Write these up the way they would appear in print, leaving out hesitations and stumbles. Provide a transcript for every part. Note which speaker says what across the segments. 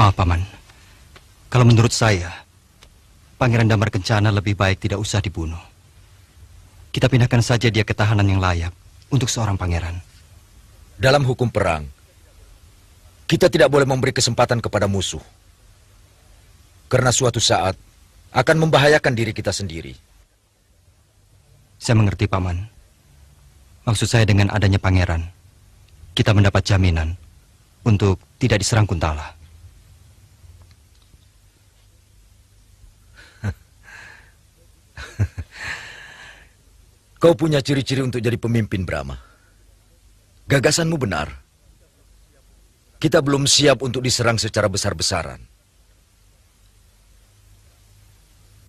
Speaker 1: Maaf, Paman. Kalau menurut saya, Pangeran Damar Kencana lebih baik tidak usah dibunuh. Kita pindahkan saja dia ke tahanan yang layak untuk seorang pangeran.
Speaker 2: Dalam hukum perang, kita tidak boleh memberi kesempatan kepada musuh. Karena suatu saat akan membahayakan diri kita sendiri.
Speaker 1: Saya mengerti, Paman. Maksud saya dengan adanya pangeran, kita mendapat jaminan untuk tidak diserang Kuntala.
Speaker 2: Kau punya ciri-ciri untuk jadi pemimpin, Brahma. Gagasanmu benar. Kita belum siap untuk diserang secara besar-besaran.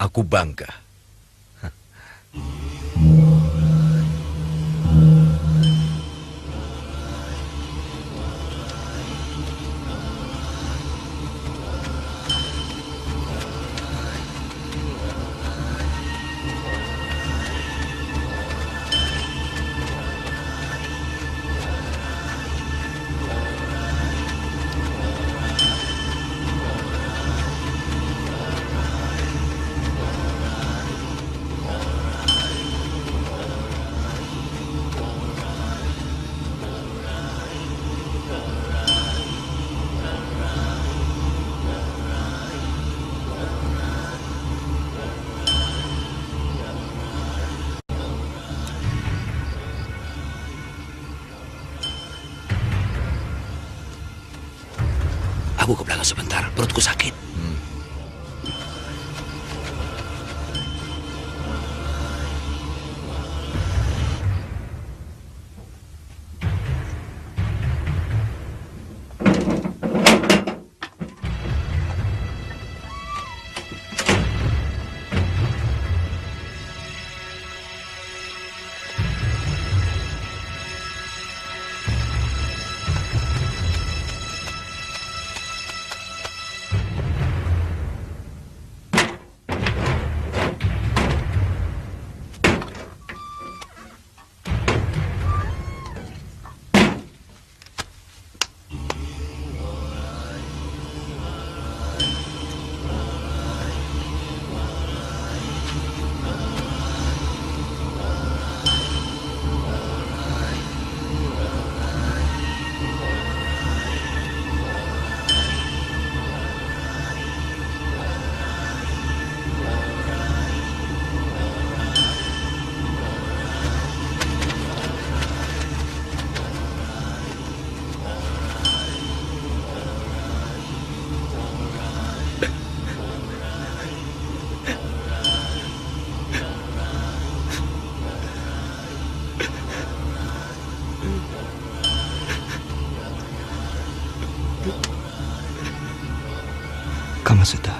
Speaker 2: Aku bangga.
Speaker 3: Aku ke belakang sebentar, perutku sakit.
Speaker 1: Kamasuta.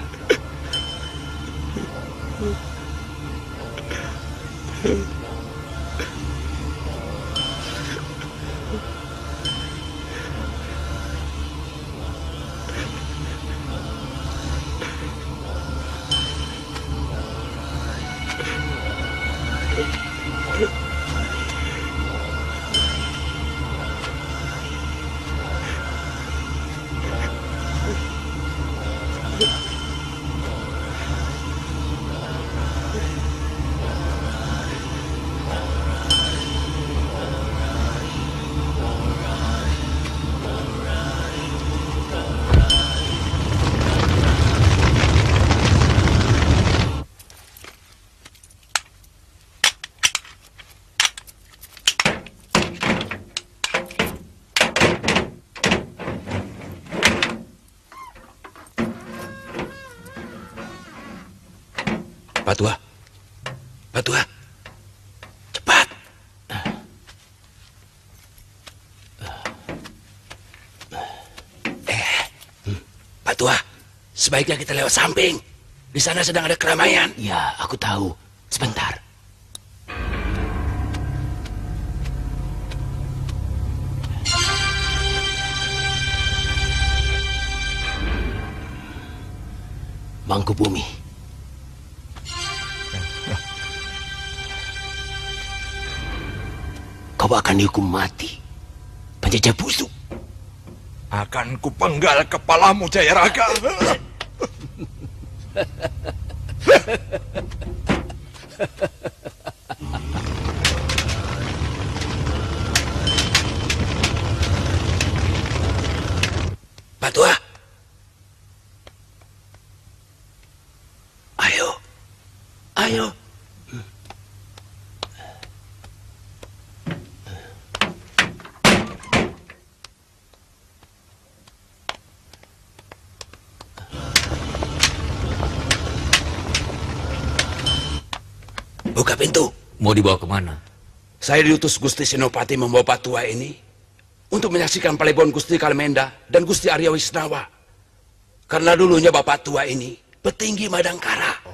Speaker 3: Patua, Patua, cepat. Patua, sebaiknya kita lewat samping. Di sana sedang ada keramaian.
Speaker 4: Ya, aku tahu. Sebentar. Mangkubumi. Kau akan dihukum mati. Penjajah busuk.
Speaker 5: Akan kupenggal kepalamu, Jayaraga.
Speaker 3: Pak Tua. Ayo. Ayo. Buka pintu.
Speaker 2: Mau dibawa kemana?
Speaker 3: Saya diutus Gusti Senopati membawa Pak Tua ini untuk menyaksikan Palebon Gusti Kalmenda dan Gusti Arya Wisnawa. Karena dulunya Bapak Tua ini petinggi Madangkara.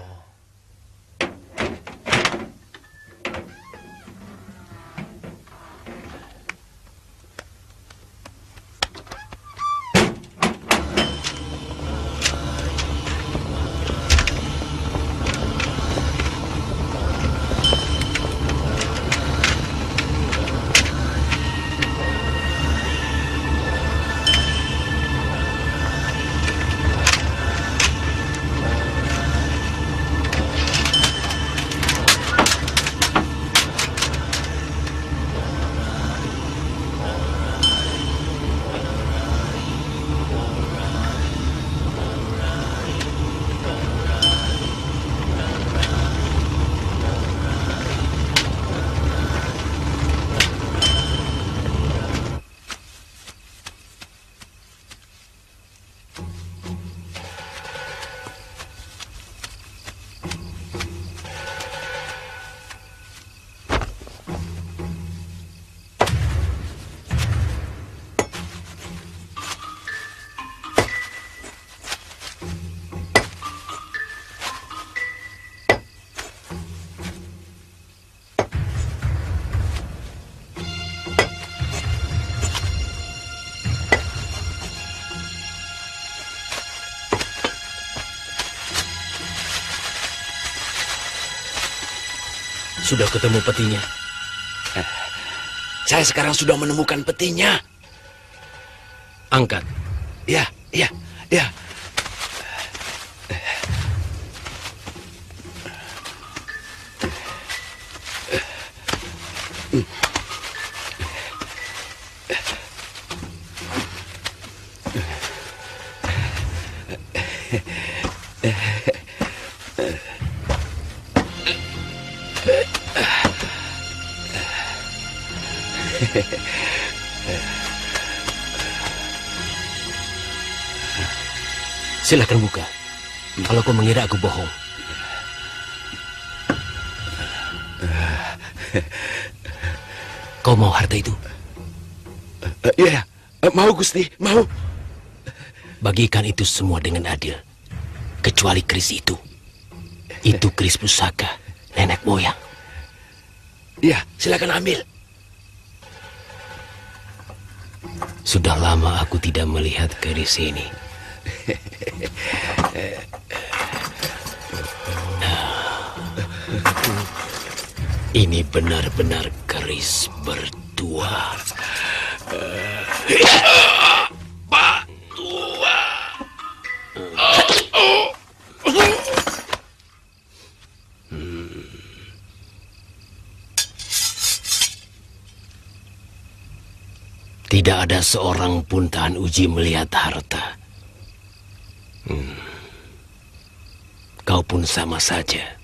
Speaker 4: Sudah ketemu petinya?
Speaker 3: Saya sekarang sudah menemukan petinya.
Speaker 4: Angkat.
Speaker 3: Ya, ya, ya.
Speaker 4: Silakan buka. Kalau kau mengira aku bohong. Kau mau harta itu?
Speaker 3: Iya, mau Gusti, mau.
Speaker 4: Bagikan itu semua dengan adil. Kecuali keris itu. Itu keris pusaka nenek moyang.
Speaker 3: Iya, silakan ambil.
Speaker 4: Sudah lama aku tidak melihat keris ini. Ini benar-benar keris berdua.
Speaker 3: Pak Tua.
Speaker 4: Tidak ada seorang pun tahan uji melihat harta. Kau pun sama saja.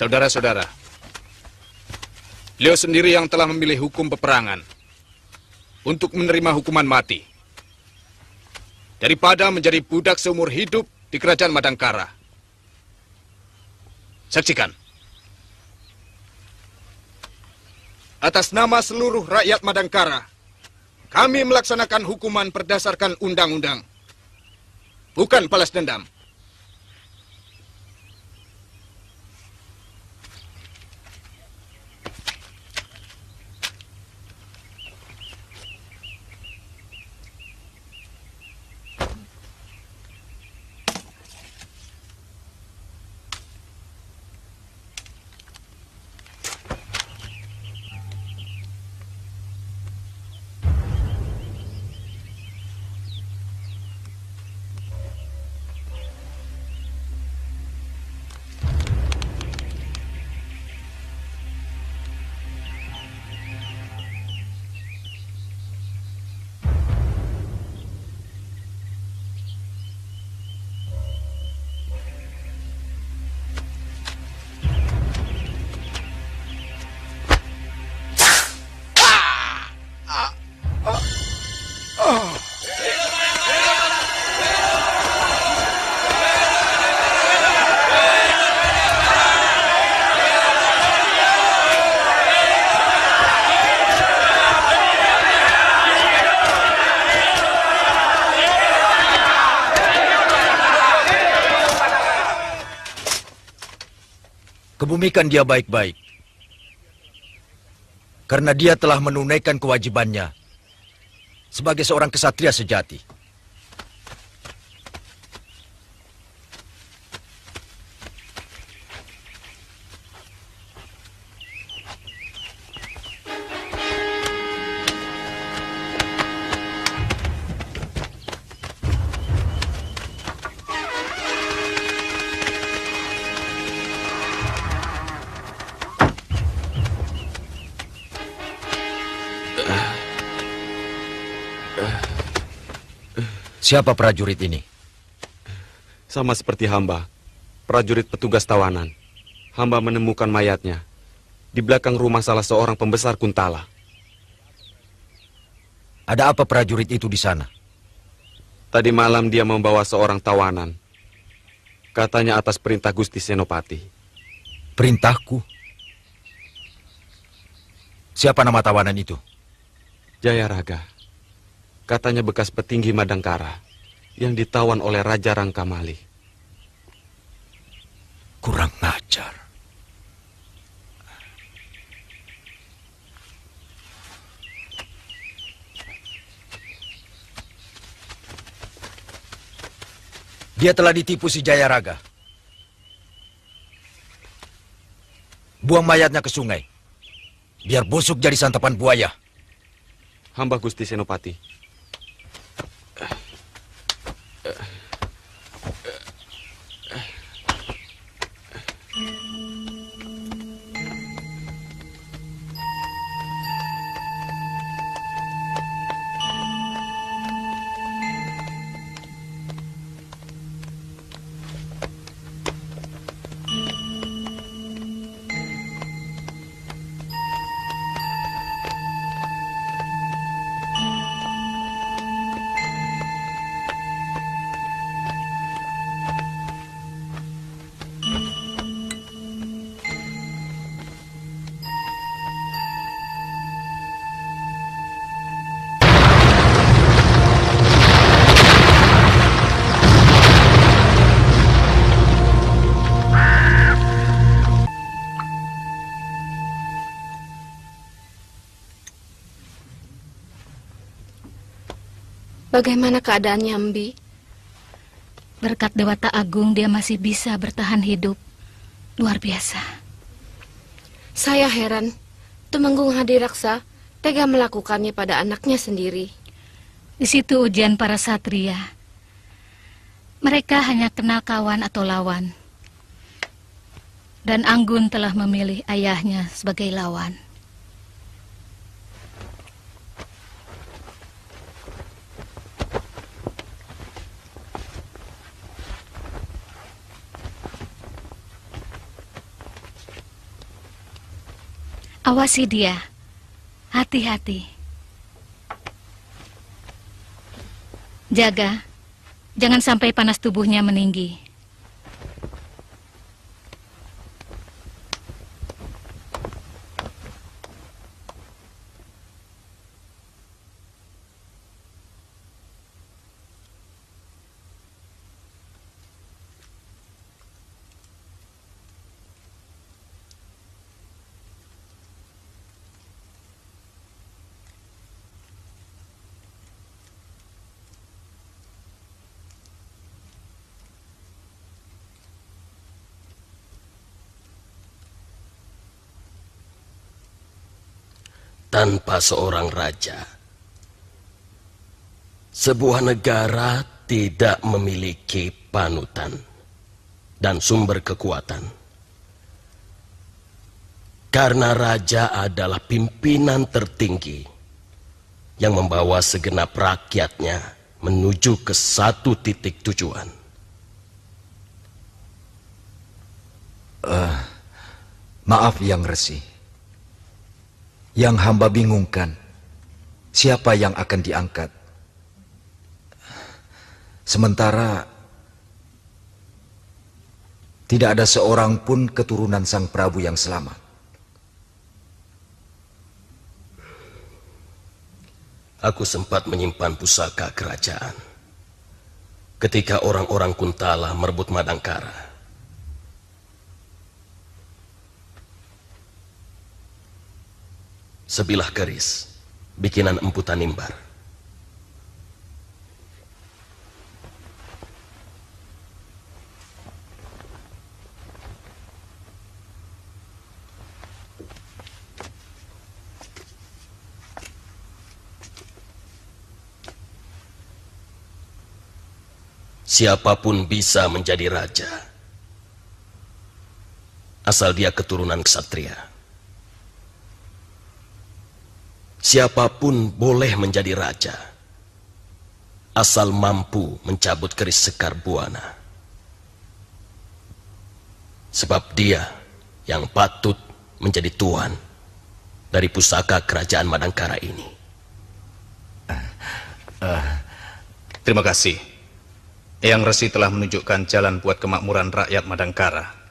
Speaker 6: Saudara-saudara, beliau sendiri yang telah memilih hukum peperangan untuk menerima hukuman mati. daripada menjadi budak seumur hidup di kerajaan Madangkara. Saksikan. Atas nama seluruh rakyat Madangkara, kami melaksanakan hukuman berdasarkan undang-undang, bukan balas dendam.
Speaker 2: Kebumikan dia baik-baik. Karena dia telah menunaikan kewajibannya sebagai seorang kesatria sejati. Siapa prajurit ini?
Speaker 7: Sama seperti hamba, prajurit petugas tawanan. Hamba menemukan mayatnya di belakang rumah salah seorang pembesar Kuntala.
Speaker 2: Ada apa prajurit itu di sana?
Speaker 7: Tadi malam dia membawa seorang tawanan. Katanya atas perintah Gusti Senopati.
Speaker 2: Perintahku? Siapa nama tawanan itu?
Speaker 7: Jayaraga. Katanya bekas petinggi Madangkara yang ditawan oleh Raja Rangkamali.
Speaker 2: Kurang ajar. Dia telah ditipu si Jayaraga. Buang mayatnya ke sungai. Biar busuk jadi santapan buaya.
Speaker 7: Hamba Gusti Senopati.
Speaker 8: Bagaimana keadaannya, Mbi?
Speaker 9: Berkat Dewata Agung dia masih bisa bertahan hidup. Luar biasa.
Speaker 8: Saya heran, Tumenggung Hadiraksa tega melakukannya pada anaknya sendiri.
Speaker 9: Di situ ujian para satria. Mereka hanya kenal kawan atau lawan. Dan Anggun telah memilih ayahnya sebagai lawan. Awasi dia, hati-hati. Jaga, Jangan sampai panas tubuhnya meninggi.
Speaker 10: Tanpa seorang raja, sebuah negara tidak memiliki panutan dan sumber kekuatan. Karena raja adalah pimpinan tertinggi yang membawa segenap rakyatnya menuju ke satu titik tujuan.
Speaker 2: Maaf Yang Resi. Yang hamba bingungkan, siapa yang akan diangkat? Sementara tidak ada seorang pun keturunan Sang Prabu yang selamat.
Speaker 10: Aku sempat menyimpan pusaka kerajaan ketika orang-orang Kuntala merebut Madangkara. Sebilah keris, bikinan Empu Tanimbar. Siapapun bisa menjadi raja, asal dia keturunan ksatria. Siapapun boleh menjadi raja, asal mampu mencabut keris Sekar Buana. Sebab dia yang patut menjadi tuan dari pusaka kerajaan Madangkara ini.
Speaker 6: Terima kasih. Eyang Resi telah menunjukkan jalan buat kemakmuran rakyat Madangkara.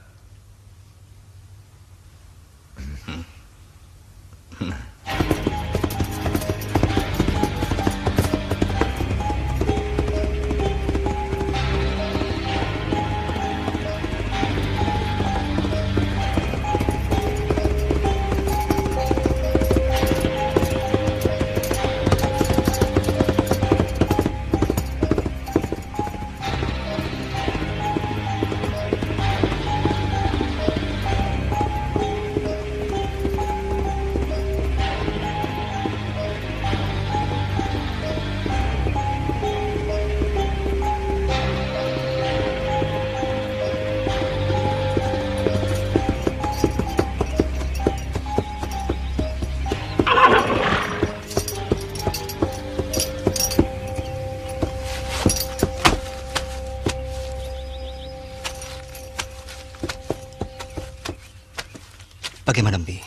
Speaker 1: Bagaimana, Mbi?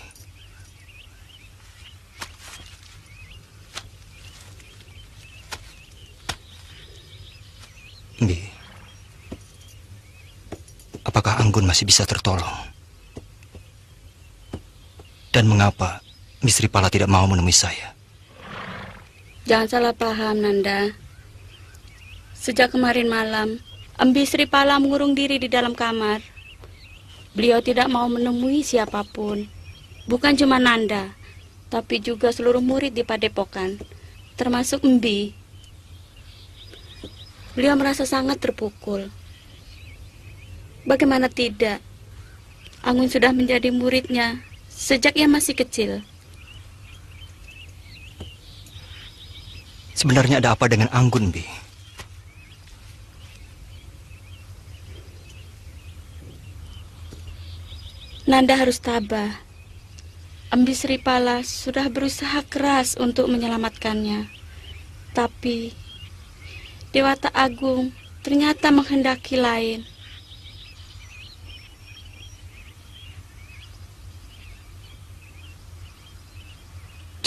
Speaker 1: Mbi, apakah Anggun masih bisa tertolong? Dan mengapa Mistri Pala tidak mau menemui saya?
Speaker 11: Jangan salah paham, Nanda. Sejak kemarin malam, Embi Sri Pala mengurung diri di dalam kamar. Beliau tidak mau menemui siapapun. Bukan cuma Nanda, tapi juga seluruh murid di Padepokan, termasuk Embi. Beliau merasa sangat terpukul. Bagaimana tidak? Anggun sudah menjadi muridnya sejak ia masih kecil.
Speaker 1: Sebenarnya ada apa dengan Anggun, Mbi?
Speaker 11: Nanda harus tabah. Embi Sri Pala sudah berusaha keras untuk menyelamatkannya. Tapi Dewata Agung ternyata menghendaki lain.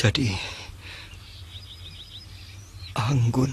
Speaker 1: Jadi Anggun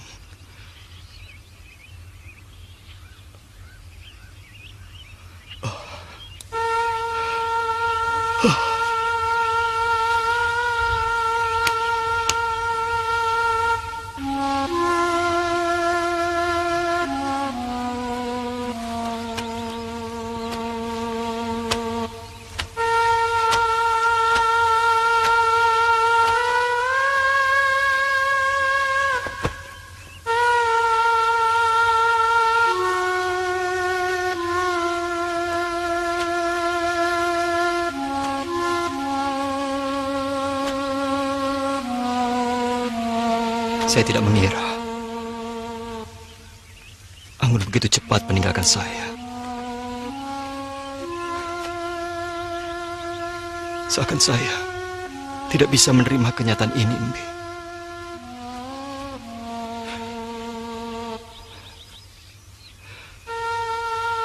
Speaker 1: Saya tidak mengira Anggun begitu cepat meninggalkan saya. Seakan saya tidak bisa menerima kenyataan ini, Embi.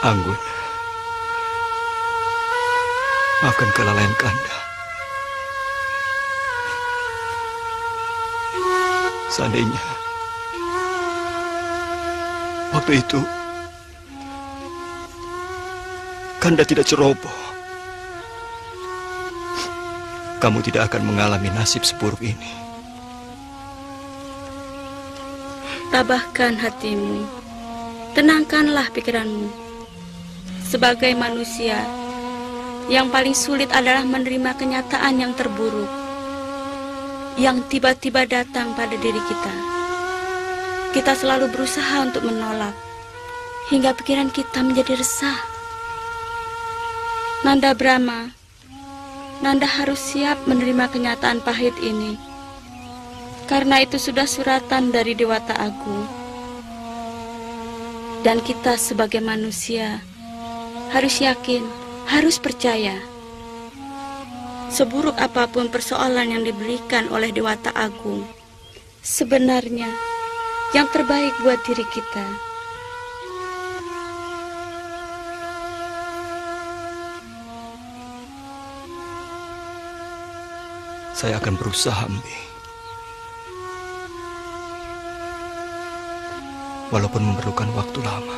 Speaker 1: Anggun, maafkan kelalaian Kanda. Seandainya waktu itu Kanda tidak ceroboh, kamu tidak akan mengalami nasib seburuk ini.
Speaker 11: Tabahkan hatimu, tenangkanlah pikiranmu. Sebagai manusia, yang paling sulit adalah menerima kenyataan yang terburuk yang tiba-tiba datang pada diri kita. Kita selalu berusaha untuk menolak, hingga pikiran kita menjadi resah. Nanda Brahma, Nanda harus siap menerima kenyataan pahit ini, karena itu sudah suratan dari Dewata Agung. Dan kita sebagai manusia harus yakin, harus percaya. Seburuk apapun persoalan yang diberikan oleh Dewata Agung, sebenarnya yang terbaik buat diri kita.
Speaker 1: Saya akan berusaha, Embi. Walaupun memerlukan waktu lama.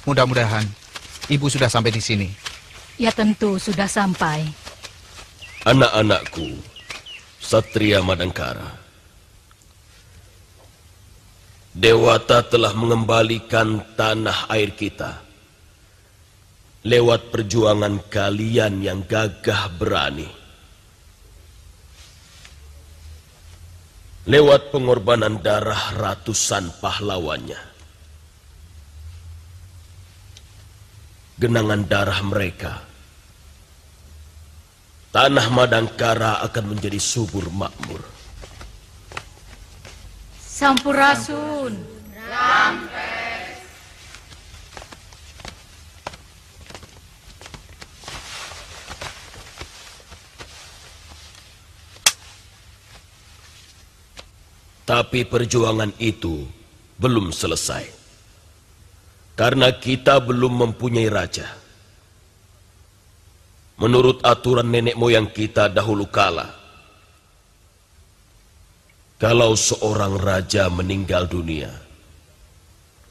Speaker 12: Mudah-mudahan Ibu sudah sampai di sini.
Speaker 9: Ya tentu sudah sampai.
Speaker 10: Anak-anakku, Satria Madangkara, Dewata telah mengembalikan tanah air kita lewat perjuangan kalian yang gagah berani, lewat pengorbanan darah ratusan pahlawannya. Genangan darah mereka, tanah Madangkara akan menjadi subur makmur.
Speaker 9: Sampurasun.
Speaker 10: Tapi perjuangan itu belum selesai, karena kita belum mempunyai raja. Menurut aturan nenek moyang kita dahulu kala, kalau seorang raja meninggal dunia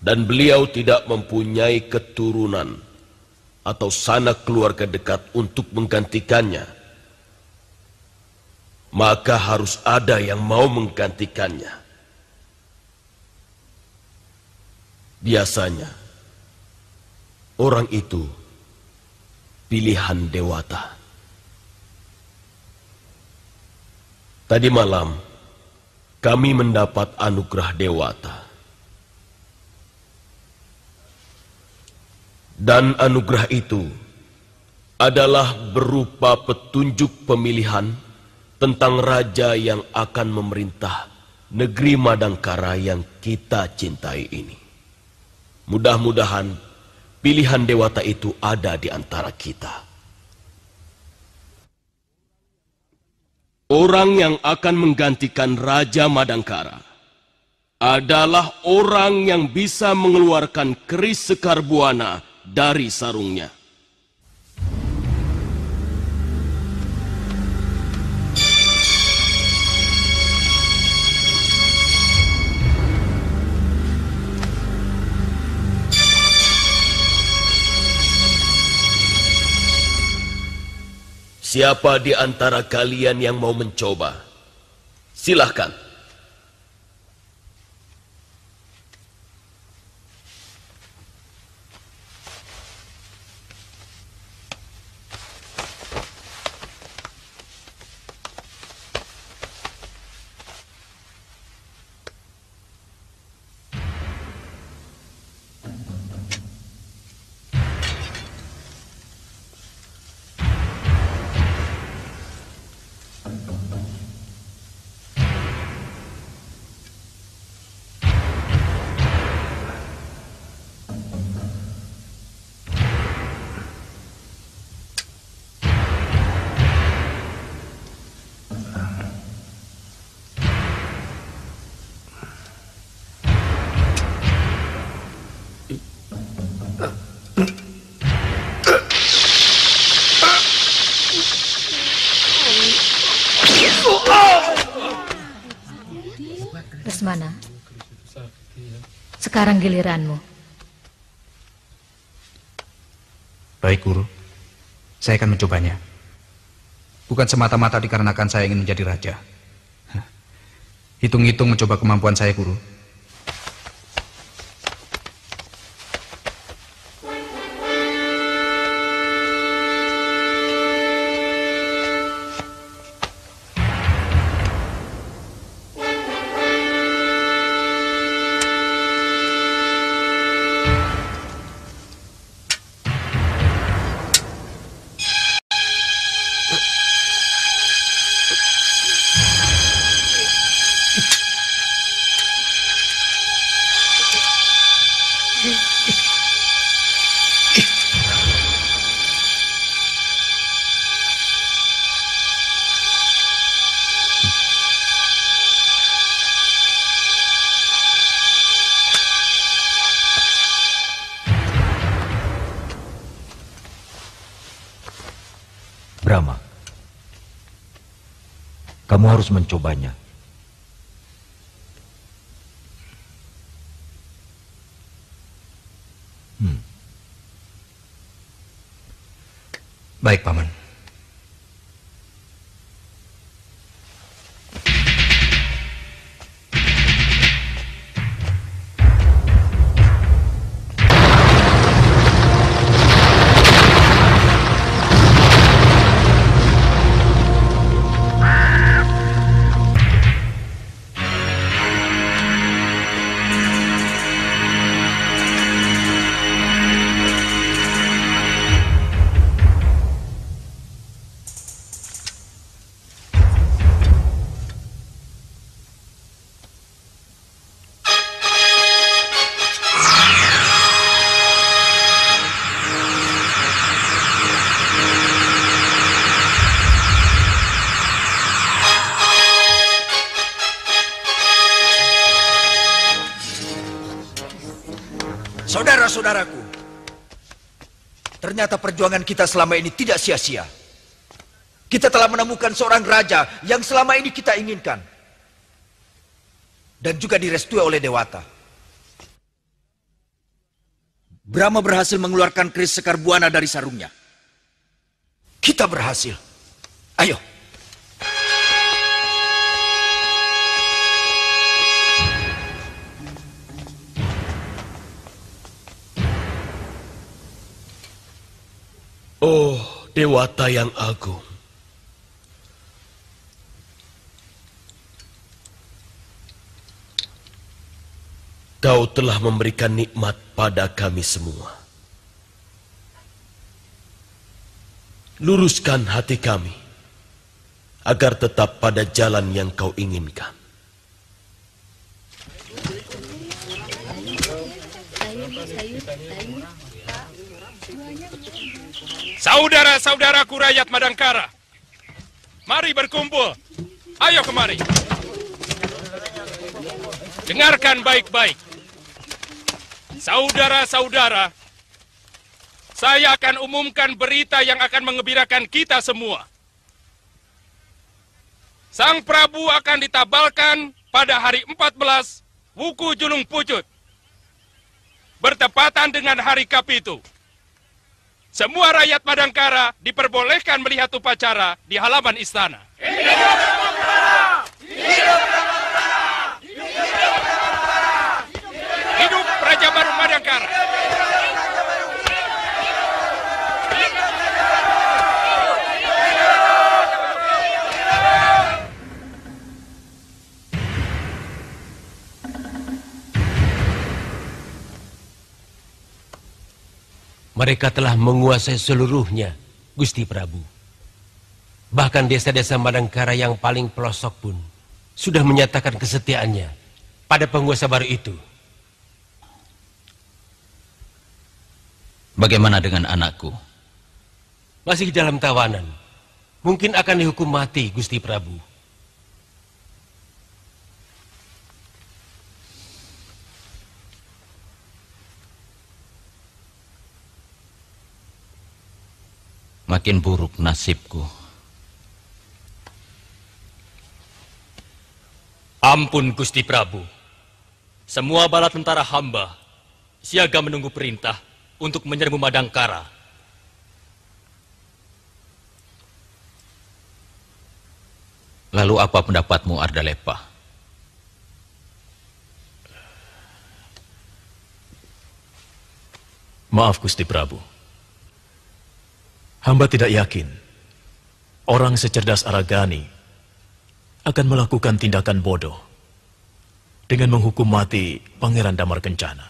Speaker 10: dan beliau tidak mempunyai keturunan atau sanak keluarga dekat untuk menggantikannya, maka harus ada yang mau menggantikannya. Biasanya, orang itu pilihan dewata. Tadi malam, kami mendapat anugerah dewata. Dan anugerah itu adalah berupa petunjuk pemilihan tentang raja yang akan memerintah negeri Madangkara yang kita cintai ini. Mudah-mudahan pilihan dewata itu ada di antara kita. Orang yang akan menggantikan Raja Madangkara adalah orang yang bisa mengeluarkan keris Sekar Buana dari sarungnya. Siapa di antara kalian yang mau mencoba? Silahkan.
Speaker 9: Lesmana, sekarang giliranmu.
Speaker 12: Baik, Guru. Saya akan mencobanya. Bukan semata-mata dikarenakan saya ingin menjadi raja. Hitung-hitung mencoba kemampuan saya, Guru.
Speaker 2: Brahma, kamu harus mencobanya.
Speaker 12: Baik, Paman.
Speaker 2: Saudara-saudaraku, ternyata perjuangan kita selama ini tidak sia-sia. Kita telah menemukan seorang raja yang selama ini kita inginkan. Dan juga direstui oleh Dewata. Brahma berhasil mengeluarkan keris Sekar Buana dari sarungnya. Kita berhasil. Ayo.
Speaker 10: Oh, Dewata yang agung. Kau telah memberikan nikmat pada kami semua. Luruskan hati kami, agar tetap pada jalan yang kau inginkan.
Speaker 13: Saudara-saudaraku rakyat Madangkara, mari berkumpul. Ayo kemari. Dengarkan baik-baik. Saudara-saudara, saya akan umumkan berita yang akan mengembirakan kita semua. Sang Prabu akan ditabalkan pada hari 14 Wuku Julung Pucut. Bertepatan dengan hari Kapitu. Semua rakyat Madangkara diperbolehkan melihat upacara di halaman istana. Hidup Raja Baru Madangkara.
Speaker 4: Mereka telah menguasai seluruhnya, Gusti Prabu. Bahkan desa-desa Madangkara yang paling pelosok pun sudah menyatakan kesetiaannya pada penguasa baru itu.
Speaker 14: Bagaimana dengan anakku?
Speaker 4: Masih dalam tawanan. Mungkin akan dihukum mati, Gusti Prabu.
Speaker 14: Makin buruk nasibku.
Speaker 15: Ampun Gusti Prabu. Semua bala tentara hamba siaga menunggu perintah untuk menyerbu Madangkara.
Speaker 14: Lalu apa pendapatmu, Ardalepa?
Speaker 16: Maaf Gusti Prabu. Hamba tidak yakin orang secerdas Aragani akan melakukan tindakan bodoh dengan menghukum mati Pangeran Damar Kencana.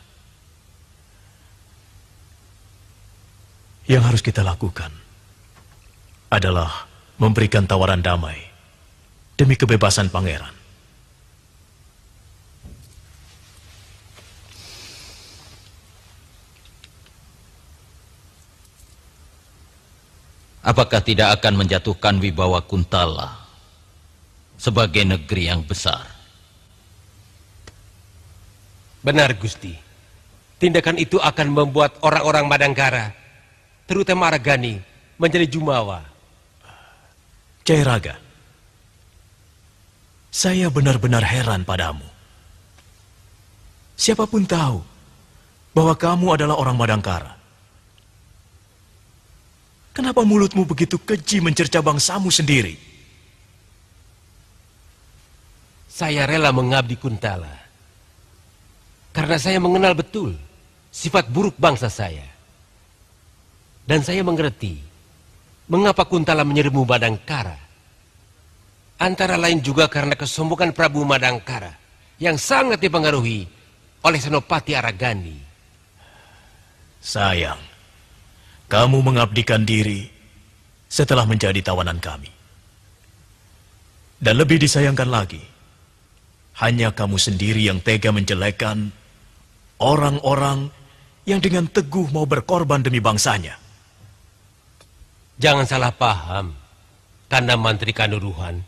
Speaker 16: Yang harus kita lakukan adalah memberikan tawaran damai demi kebebasan Pangeran.
Speaker 14: Apakah tidak akan menjatuhkan wibawa Kuntala sebagai negeri yang besar?
Speaker 4: Benar, Gusti. Tindakan itu akan membuat orang-orang Madangkara, terutama Aragani, menjadi jumawa.
Speaker 16: Jairaga, saya benar-benar heran padamu. Siapapun tahu bahwa kamu adalah orang Madangkara. Kenapa mulutmu begitu keji mencerca bangsamu sendiri?
Speaker 4: Saya rela mengabdi Kuntala karena saya mengenal betul sifat buruk bangsa saya. Dan saya mengerti mengapa Kuntala menyerbu Madangkara. Antara lain juga karena kesombongan Prabu Madangkara yang sangat dipengaruhi oleh Senopati Aragani.
Speaker 16: Sayang, kamu mengabdikan diri setelah menjadi tawanan kami. Dan lebih disayangkan lagi, hanya kamu sendiri yang tega menjelekkan orang-orang yang dengan teguh mau berkorban demi bangsanya.
Speaker 4: Jangan salah paham, Kanda Mantri Kanduruhan.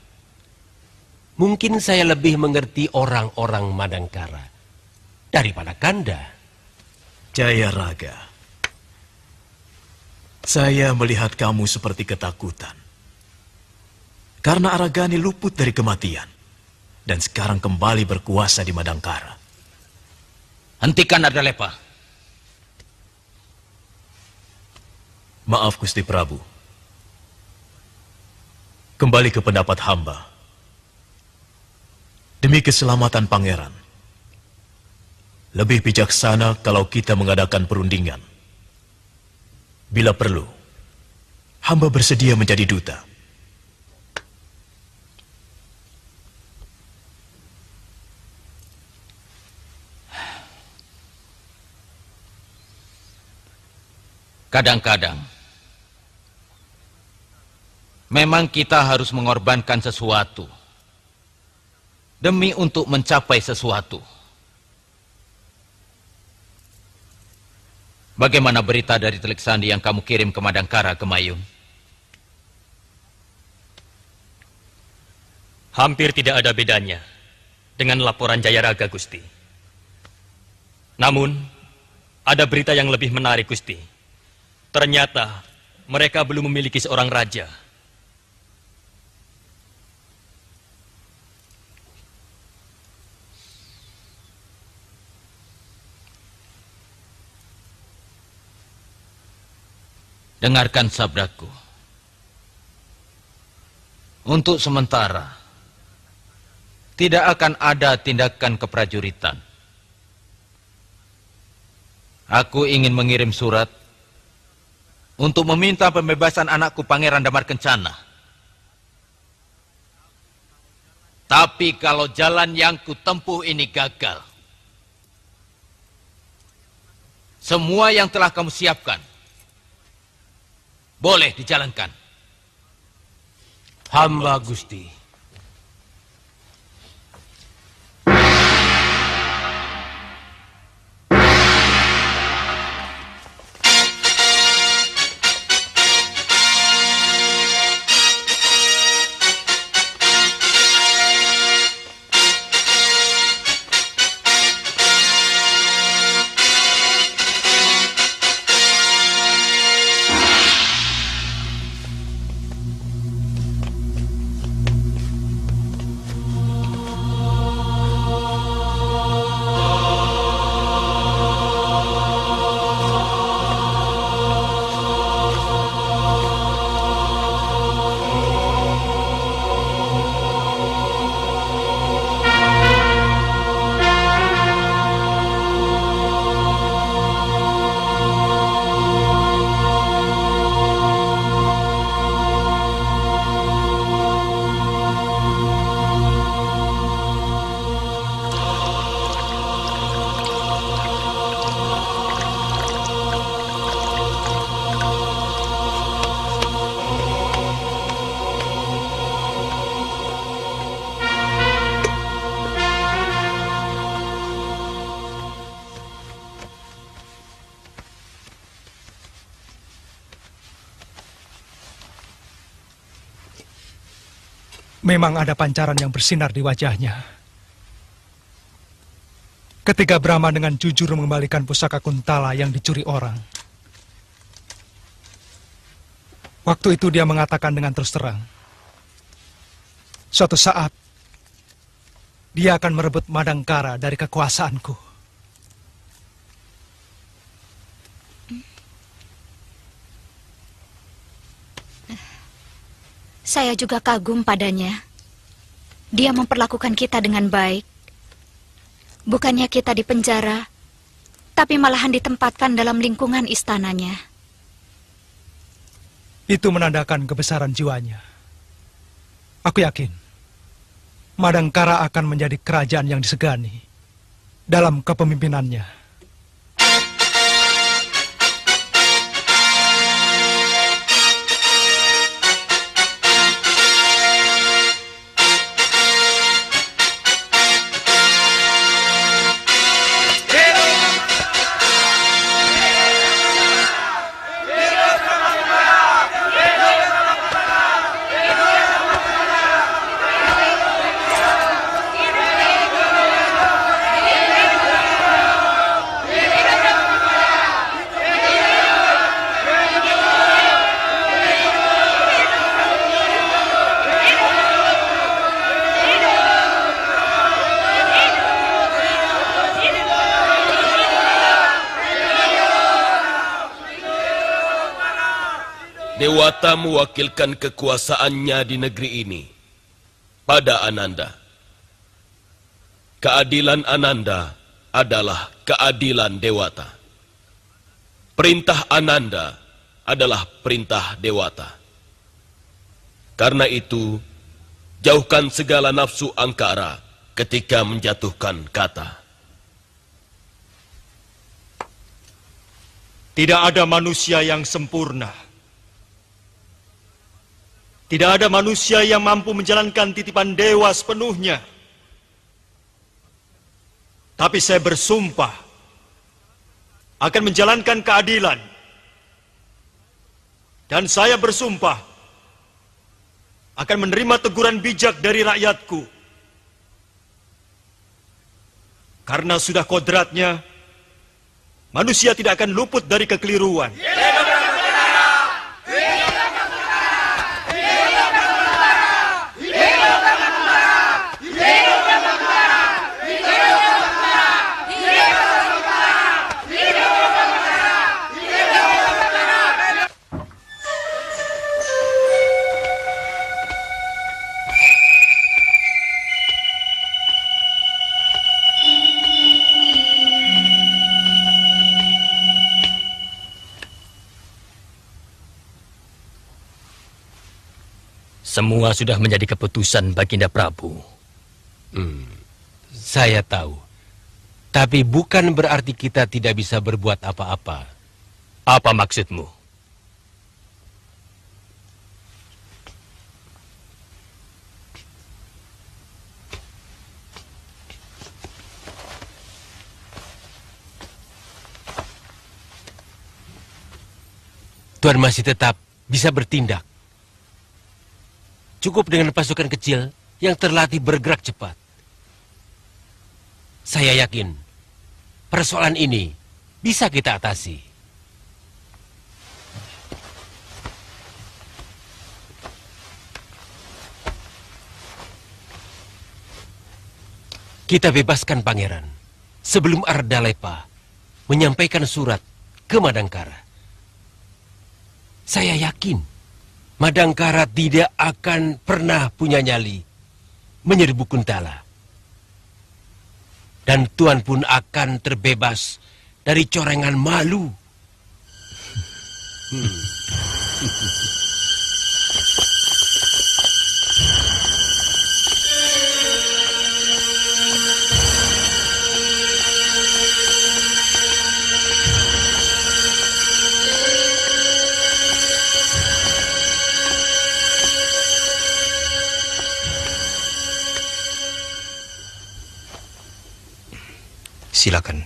Speaker 4: Mungkin saya lebih mengerti orang-orang Madangkara daripada Kanda.
Speaker 16: Jayaraga, saya melihat kamu seperti ketakutan. Karena Aragani luput dari kematian dan sekarang kembali berkuasa di Madangkara.
Speaker 14: Hentikan Ardalepa.
Speaker 16: Maaf Gusti Prabu. Kembali ke pendapat hamba. Demi keselamatan pangeran, lebih bijaksana kalau kita mengadakan perundingan. Bila perlu, hamba bersedia menjadi duta.
Speaker 14: Kadang-kadang, memang kita harus mengorbankan sesuatu demi untuk mencapai sesuatu. Bagaimana berita dari Telik Sandi yang kamu kirim ke Madangkara, Gemayung?
Speaker 15: Hampir tidak ada bedanya dengan laporan Jayaraga, Gusti. Namun, ada berita yang lebih menarik, Gusti. Ternyata, mereka belum memiliki seorang raja.
Speaker 14: Dengarkan sabdaku. Untuk sementara, tidak akan ada tindakan keprajuritan. Aku ingin mengirim surat untuk meminta pembebasan anakku Pangeran Damar Kencana. Tapi kalau jalan yang kutempuh ini gagal, semua yang telah kamu siapkan boleh dijalankan.
Speaker 4: Hamba Gusti.
Speaker 17: Memang ada pancaran yang bersinar di wajahnya. Ketika Brahma dengan jujur mengembalikan pusaka Kuntala yang dicuri orang. Waktu itu dia mengatakan dengan terus terang, suatu saat, dia akan merebut Madangkara dari kekuasaanku.
Speaker 18: Saya juga kagum padanya. Dia memperlakukan kita dengan baik. Bukannya kita dipenjara, tapi malahan ditempatkan dalam lingkungan istananya.
Speaker 17: Itu menandakan kebesaran jiwanya. Aku yakin, Madangkara akan menjadi kerajaan yang disegani dalam kepemimpinannya.
Speaker 10: Dewata mewakilkan kekuasaannya di negeri ini pada Ananda. Keadilan Ananda adalah keadilan Dewata. Perintah Ananda adalah perintah Dewata. Karena itu, jauhkan segala nafsu angkara ketika menjatuhkan kata.
Speaker 15: Tidak ada manusia yang sempurna. Tidak ada manusia yang mampu menjalankan titipan dewa sepenuhnya. Tapi saya bersumpah akan menjalankan keadilan. Dan saya bersumpah akan menerima teguran bijak dari rakyatku. Karena sudah kodratnya, manusia tidak akan luput dari kekeliruan. Semua sudah menjadi keputusan Baginda Prabu.
Speaker 4: Saya tahu. Tapi bukan berarti kita tidak bisa berbuat apa-apa.
Speaker 15: Apa maksudmu?
Speaker 4: Tuan masih tetap bisa bertindak. Cukup dengan pasukan kecil yang terlatih bergerak cepat. Saya yakin persoalan ini bisa kita atasi. Kita bebaskan pangeran sebelum Ardalepa menyampaikan surat ke Madangkara. Saya yakin Madangkara tidak akan pernah punya nyali menyerbu Kuntala. Dan Tuan pun akan terbebas dari corengan malu.
Speaker 1: Silakan.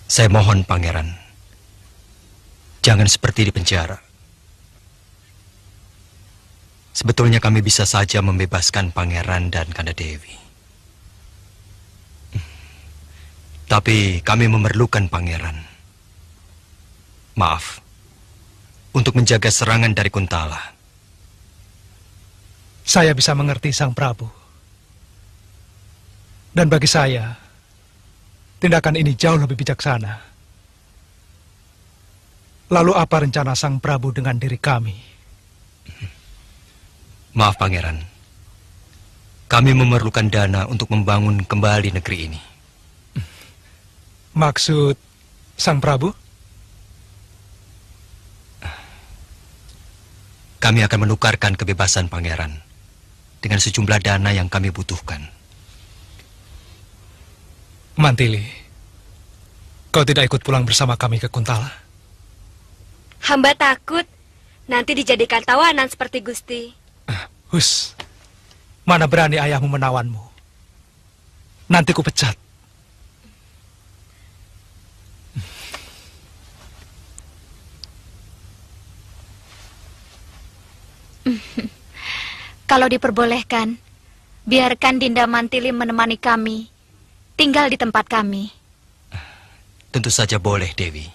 Speaker 1: Saya mohon, Pangeran, jangan seperti di penjara. Sebetulnya kami bisa saja membebaskan Pangeran dan Kanda Dewi. Tapi kami memerlukan Pangeran. Maaf, untuk menjaga serangan dari Kuntala.
Speaker 17: Saya bisa mengerti Sang Prabu. Dan bagi saya, tindakan ini jauh lebih bijaksana. Lalu apa rencana Sang Prabu dengan diri kami?
Speaker 1: Maaf, Pangeran. Kami memerlukan dana untuk membangun kembali negeri ini.
Speaker 17: Maksud Sang Prabu?
Speaker 1: Kami akan menukarkan kebebasan Pangeran dengan sejumlah dana yang kami butuhkan.
Speaker 17: Mantili, kau tidak ikut pulang bersama kami ke Kuntala?
Speaker 19: Hamba takut nanti dijadikan tawanan seperti Gusti.
Speaker 17: Hus, mana berani ayahmu menawanmu? Nanti ku pecat.
Speaker 18: Kalau diperbolehkan, biarkan Dinda Mantili menemani kami, tinggal di tempat kami.
Speaker 1: Tentu saja boleh, Dewi.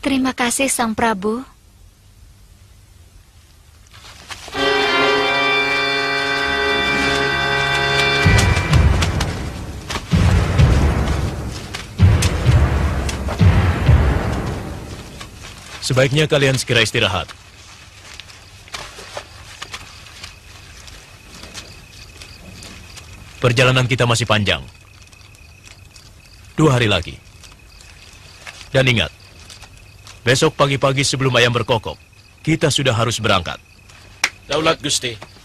Speaker 18: Terima kasih, Sang Prabu.
Speaker 16: Sebaiknya kalian segera istirahat. Perjalanan kita masih panjang. 2 hari lagi. Dan ingat, besok pagi-pagi sebelum ayam berkokok, kita sudah harus berangkat.
Speaker 15: Daulat Gusti.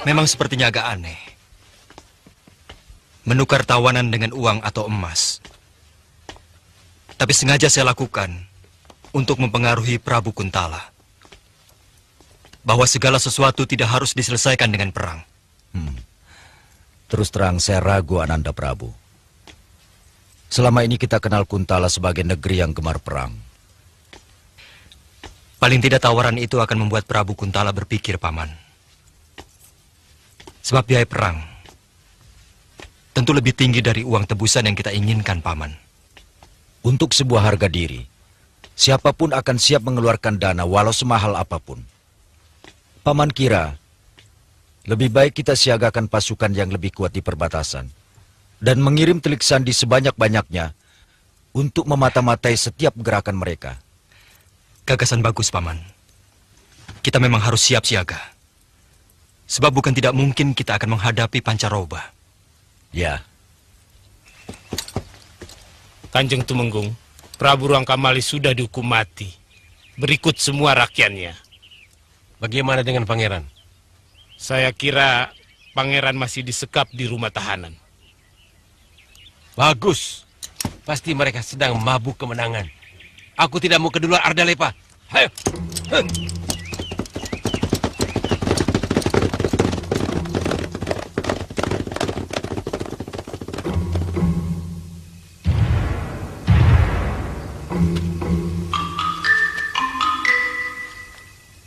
Speaker 1: Memang sepertinya agak aneh. Menukar tawanan dengan uang atau emas. Tapi sengaja saya lakukan untuk mempengaruhi Prabu Kuntala. Bahwa segala sesuatu tidak harus diselesaikan dengan perang.
Speaker 2: Terus terang saya ragu, Ananda Prabu. Selama ini kita kenal Kuntala sebagai negeri yang gemar perang.
Speaker 1: Paling tidak tawaran itu akan membuat Prabu Kuntala berpikir, Paman. Sebab biaya perang tentu lebih tinggi dari uang tebusan yang kita inginkan, Paman.
Speaker 2: Untuk sebuah harga diri, siapapun akan siap mengeluarkan dana walau semahal apapun. Paman kira, lebih baik kita siagakan pasukan yang lebih kuat di perbatasan dan mengirim telik sandi sebanyak-banyaknya untuk memata-matai setiap gerakan mereka.
Speaker 1: Gagasan bagus, Paman. Kita memang harus siap siaga. Sebab bukan tidak mungkin kita akan menghadapi Pancaroba.
Speaker 2: Ya.
Speaker 4: Kanjeng Tumenggung, Prabu Rangkamali sudah dihukum mati. Berikut semua rakyatnya.
Speaker 13: Bagaimana dengan pangeran?
Speaker 4: Saya kira pangeran masih disekap di rumah tahanan.
Speaker 13: Bagus. Pasti mereka sedang mabuk kemenangan. Aku tidak mau keduluan Ardalepa. Hayo.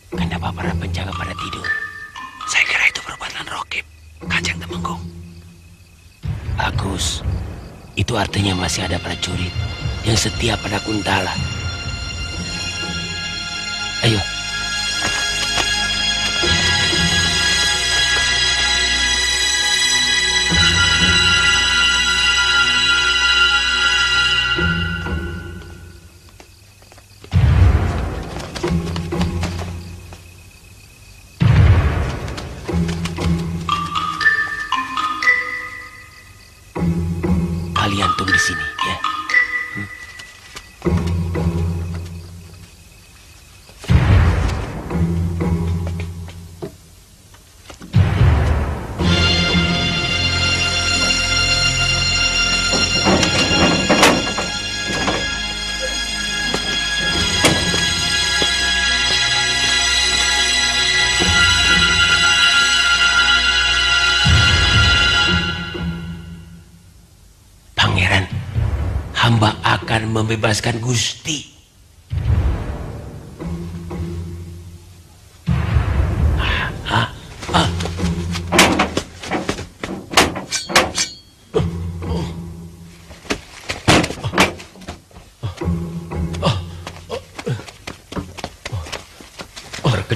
Speaker 4: Kenapa para penjaga pada tidur? Saya kira itu perbuatan Rokib, Kanjeng Tumenggung. Bagus. Itu artinya masih ada prajurit yang setia pada Kuntala. Ayo. Kalian tunggu di sini, ya. Pangeran, hamba akan membebaskan Gusti.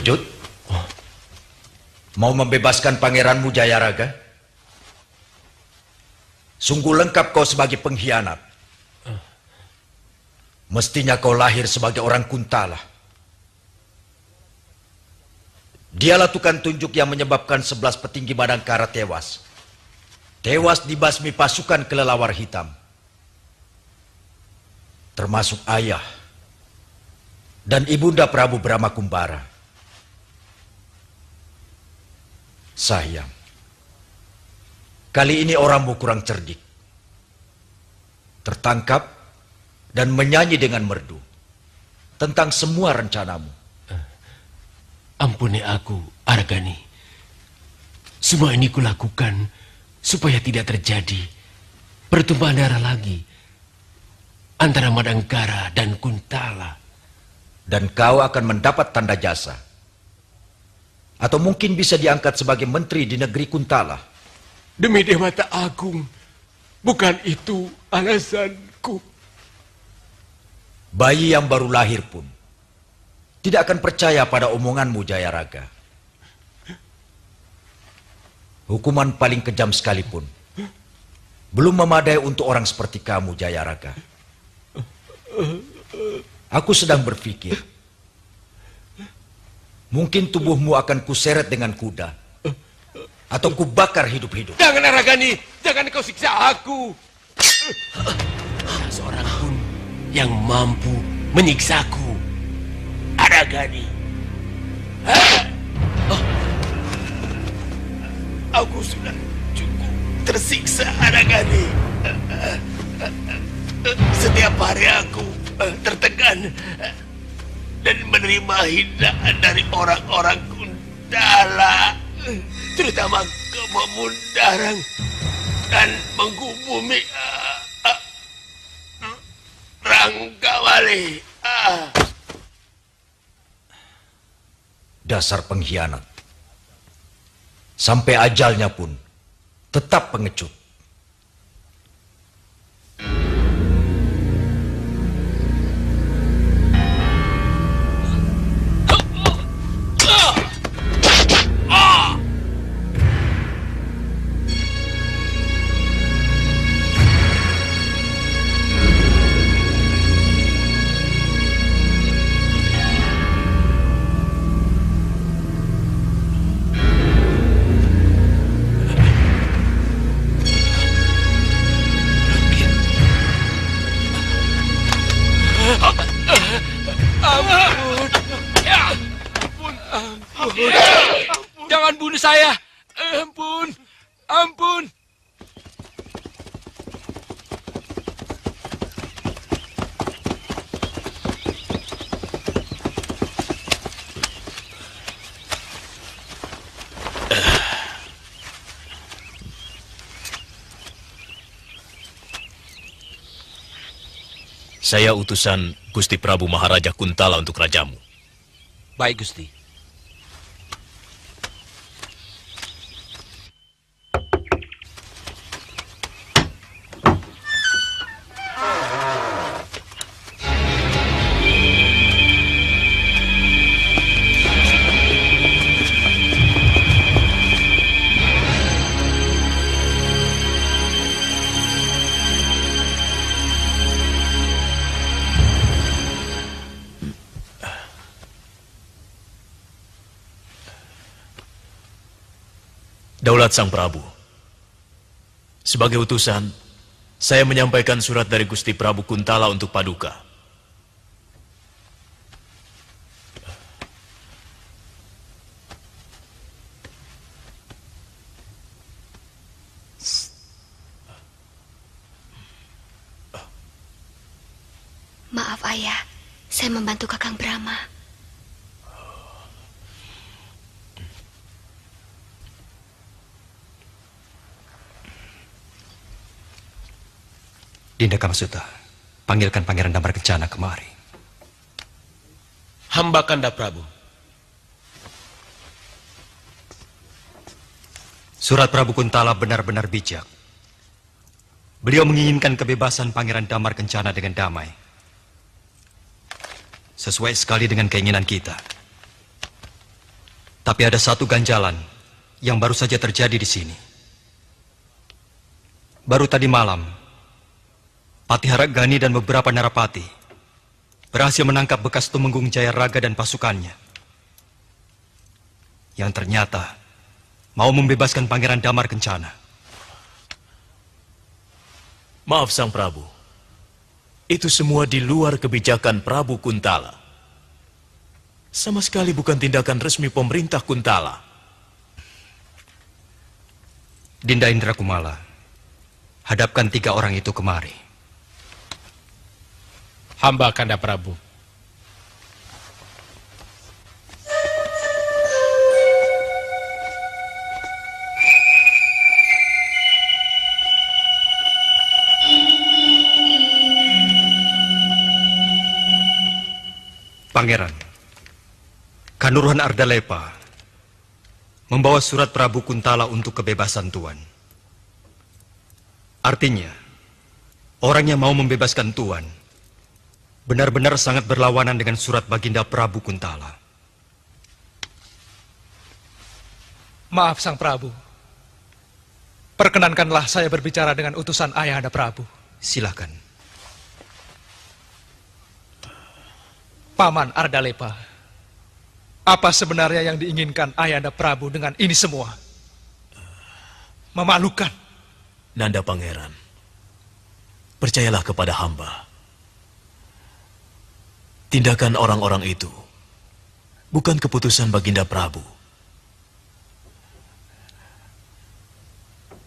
Speaker 2: Terkejut? Mau membebaskan pangeranmu Jayaraga? Sungguh lengkap kau sebagai pengkhianat. Mestinya kau lahir sebagai orang Kuntala. Dialah tukang tunjuk yang menyebabkan 11 petinggi Madangkara tewas. Tewas dibasmi pasukan kelelawar hitam. Termasuk ayah dan ibunda Prabu Brahmakumbara. Sayang, kali ini orangmu kurang cerdik. Tertangkap dan menyanyi dengan merdu tentang semua rencanamu.
Speaker 4: Ampuni aku, Argani. Semua ini kulakukan supaya tidak terjadi pertumpahan darah lagi antara Madangkara dan Kuntala.
Speaker 2: Dan kau akan mendapat tanda jasa. Atau mungkin bisa diangkat sebagai menteri di negeri Kuntala.
Speaker 4: Demi Dewata Agung, bukan itu alasanku.
Speaker 2: Bayi yang baru lahir pun tidak akan percaya pada omonganmu, Jayaraga. Hukuman paling kejam sekalipun belum memadai untuk orang seperti kamu, Jayaraga. Aku sedang berpikir, mungkin tubuhmu akan kuseret dengan kuda atau kubakar hidup-hidup.
Speaker 4: Jangan, Argani, jangan kau siksa aku. Tak seorang pun yang mampu menyiksaku, Argani. Aku sudah cukup tersiksa, Argani. Setiap hari aku tertekan dan menerima hinaan dari orang-orang Kuntala, terutama Kememundarang dan menghubungi Ranggawali.
Speaker 2: Dasar pengkhianat. Sampai ajalnya pun tetap pengecut.
Speaker 13: Jangan bunuh saya. Ampun. Ampun.
Speaker 16: Saya utusan Gusti Prabu Maharaja Kuntala untuk rajamu.
Speaker 3: Baik, Gusti.
Speaker 16: Daulat Sang Prabu, sebagai utusan, saya menyampaikan surat dari Gusti Prabu Kuntala untuk Paduka.
Speaker 18: Maaf ayah, saya membantu Kakang Brahma.
Speaker 1: Dinda Kamasuta, panggilkan Pangeran Damar Kencana kemari.
Speaker 4: Hamba Kanda Prabu.
Speaker 1: Surat Prabu Kuntala benar-benar bijak. Beliau menginginkan kebebasan Pangeran Damar Kencana dengan damai. Sesuai sekali dengan keinginan kita. Tapi ada satu ganjalan yang baru saja terjadi di sini. Baru tadi malam, Patiharaga Gani dan beberapa narapati berhasil menangkap bekas Tumenggung Jayaraga dan pasukannya. Yang ternyata mau membebaskan Pangeran Damar Kencana.
Speaker 16: Maaf Sang Prabu, itu semua di luar kebijakan Prabu Kuntala. Sama sekali bukan tindakan resmi pemerintah Kuntala.
Speaker 1: Dinda Indra Kumala, hadapkan 3 orang itu kemari.
Speaker 13: Hamba Kanda Prabu.
Speaker 1: Pangeran, Kanuruhan Ardalepa membawa surat Prabu Kuntala untuk kebebasan Tuan. Artinya, orang yang mau membebaskan Tuan benar-benar sangat berlawanan dengan surat Baginda Prabu Kuntala.
Speaker 17: Maaf Sang Prabu. Perkenankanlah saya berbicara dengan utusan Ayahanda Prabu.
Speaker 1: Silakan.
Speaker 17: Paman Ardalepa, apa sebenarnya yang diinginkan Ayahanda Prabu dengan ini semua? Memalukan.
Speaker 16: Nanda Pangeran, percayalah kepada hamba. Tindakan orang-orang itu bukan keputusan Baginda Prabu.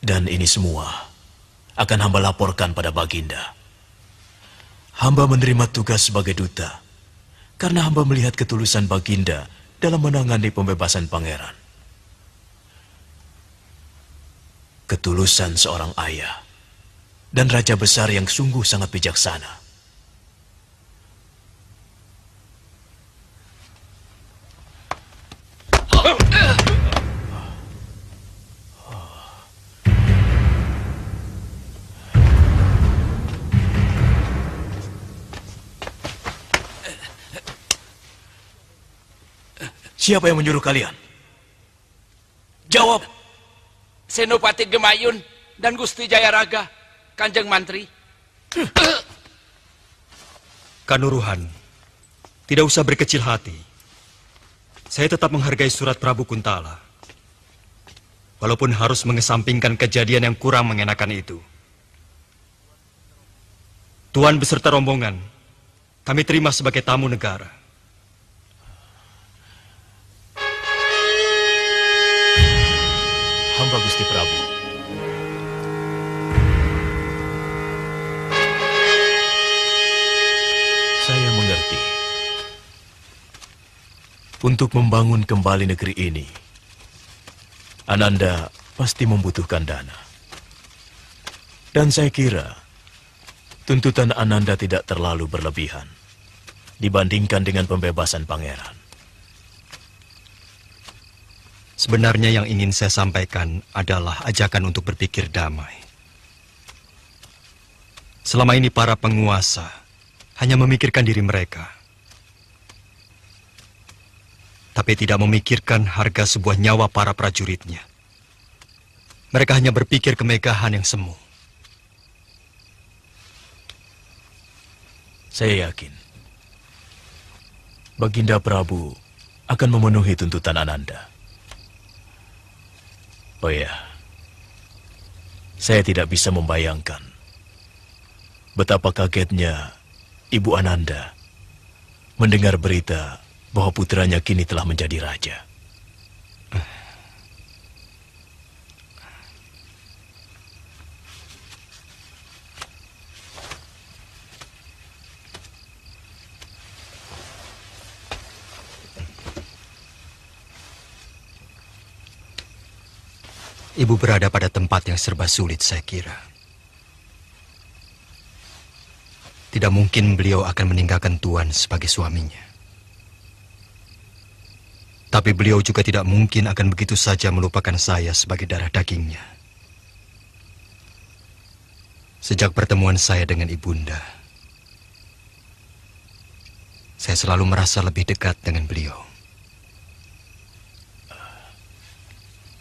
Speaker 16: Dan ini semua akan hamba laporkan pada Baginda. Hamba menerima tugas sebagai duta karena hamba melihat ketulusan Baginda dalam menangani pembebasan pangeran. Ketulusan seorang ayah dan raja besar yang sungguh sangat bijaksana. Siapa yang menyuruh kalian? Jawab!
Speaker 3: Senopati Gemayun dan Gusti Jayaraga, Kanjeng Mantri.
Speaker 1: Kanuruhan, tidak usah berkecil hati. Saya tetap menghargai surat Prabu Kuntala. Walaupun harus mengesampingkan kejadian yang kurang mengenakan itu. Tuan beserta rombongan, kami terima sebagai tamu negara.
Speaker 16: Hamba Gusti Prabu. Saya mengerti. Untuk membangun kembali negeri ini, Ananda pasti membutuhkan dana. Dan saya kira tuntutan Ananda tidak terlalu berlebihan dibandingkan dengan pembebasan pangeran.
Speaker 1: Sebenarnya yang ingin saya sampaikan adalah ajakan untuk berpikir damai. Selama ini para penguasa hanya memikirkan diri mereka, tapi tidak memikirkan harga sebuah nyawa para prajuritnya. Mereka hanya berpikir kemegahan yang semu.
Speaker 16: Saya yakin Baginda Prabu akan memenuhi tuntutan Ananda. Oh ya, saya tidak bisa membayangkan betapa kagetnya Ibu Ananda mendengar berita bahwa putranya kini telah menjadi raja.
Speaker 1: Ibu berada pada tempat yang serba sulit, saya kira. Tidak mungkin beliau akan meninggalkan Tuan sebagai suaminya. Tapi beliau juga tidak mungkin akan begitu saja melupakan saya sebagai darah dagingnya. Sejak pertemuan saya dengan Ibunda, saya selalu merasa lebih dekat dengan beliau.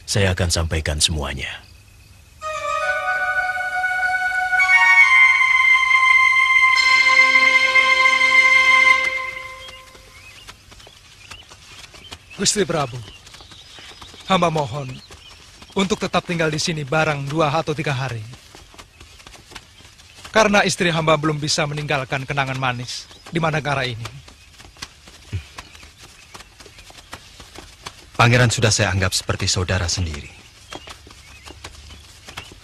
Speaker 16: Saya akan sampaikan semuanya.
Speaker 17: Gusti Prabu, hamba mohon untuk tetap tinggal di sini barang 2 atau 3 hari. Karena istri hamba belum bisa meninggalkan kenangan manis di Madangkara ini.
Speaker 1: Pangeran sudah saya anggap seperti saudara sendiri.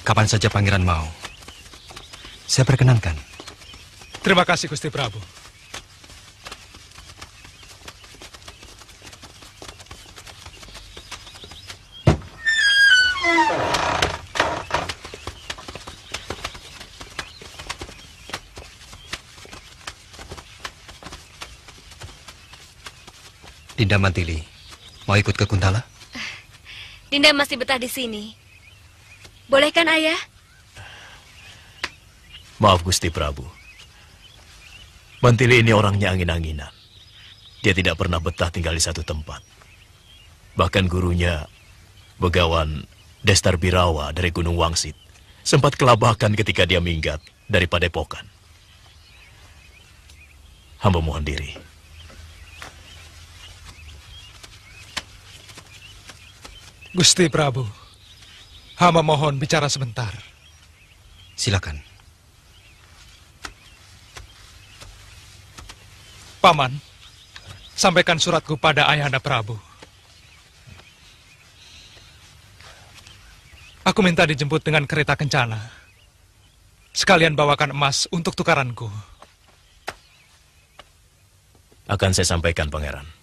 Speaker 1: Kapan saja pangeran mau, saya perkenankan.
Speaker 17: Terima kasih Gusti Prabu.
Speaker 1: Dinda Mantili, mau ikut ke Kuntala?
Speaker 19: Dinda masih betah di sini. Boleh kan, Ayah?
Speaker 16: Maaf Gusti Prabu. Mantili ini orangnya angin-anginan. Dia tidak pernah betah tinggal di satu tempat. Bahkan gurunya, Begawan Destar Birawa dari Gunung Wangsit, sempat kelabakan ketika dia minggat dari Padepokan. Hamba mohon diri.
Speaker 17: Gusti Prabu, hamba mohon bicara sebentar.
Speaker 1: Silakan.
Speaker 17: Paman, sampaikan suratku pada Ayahanda Prabu. Aku minta dijemput dengan kereta kencana. Sekalian bawakan emas untuk tukaranku.
Speaker 16: Akan saya sampaikan, Pangeran.